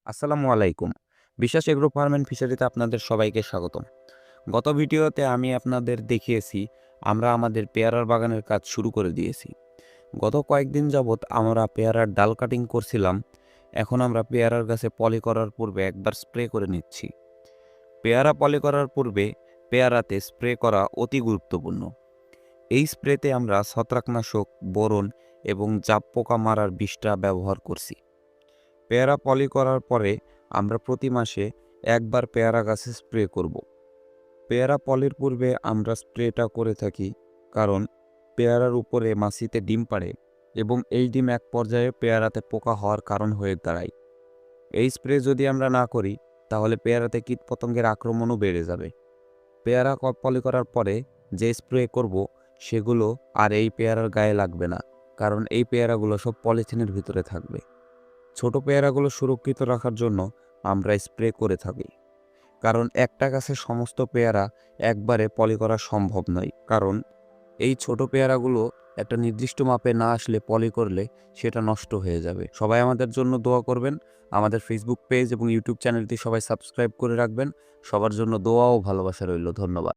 আসসালামু আলাইকুম। বিশ্বাস এগ্রো ফার্ম অ্যান্ড ফিশারিতে আপনাদের সবাইকে স্বাগতম। গত ভিডিওতে আমি আপনাদের দেখিয়েছি আমরা আমাদের পেয়ারার বাগানের কাজ শুরু করে দিয়েছি। গত কয়েকদিন যাবৎ আমরা পেয়ারার ডাল কাটিং করছিলাম। এখন আমরা পেয়ারার গাছে পলি করার পূর্বে একবার স্প্রে করে নিচ্ছি। পেয়ারা পলি করার পূর্বে পেয়ারাতে স্প্রে করা অতি গুরুত্বপূর্ণ। এই স্প্রেতে আমরা ছত্রাকনাশক, বোরন এবং জাপ পোকা মারার বিষটা ব্যবহার করছি। পেয়ারা পলি করার পরে আমরা প্রতি মাসে একবার পেয়ারা গাছে স্প্রে করব। পেয়ারা পলির পূর্বে আমরা স্প্রেটা করে থাকি কারণ পেয়ারার উপরে মাছিতে ডিম পাড়ে এবং এই ডিম এক পর্যায়ে পেয়ারাতে পোকা হওয়ার কারণ হয়ে দাঁড়ায়। এই স্প্রে যদি আমরা না করি তাহলে পেয়ারাতে কীটপতঙ্গের আক্রমণও বেড়ে যাবে। পেয়ারা পলি করার পরে যে স্প্রে করব সেগুলো আর এই পেয়ারার গায়ে লাগবে না, কারণ এই পেয়ারাগুলো সব পলিথিনের ভিতরে থাকবে। ছোট পেয়ারাগুলো সুরক্ষিত রাখার জন্য আমরা স্প্রে করে থাকি, কারণ একটা গাছে সমস্ত পেয়ারা একবারে পলি করা সম্ভব নয়, কারণ এই ছোট পেয়ারাগুলো একটা নির্দিষ্ট মাপে না আসলে পলি করলে সেটা নষ্ট হয়ে যাবে। সবাই আমাদের জন্য দোয়া করবেন। আমাদের ফেসবুক পেজ এবং ইউটিউব চ্যানেলটি সবাই সাবস্ক্রাইব করে রাখবেন। সবার জন্য দোয়া ও ভালোবাসা রইল। ধন্যবাদ।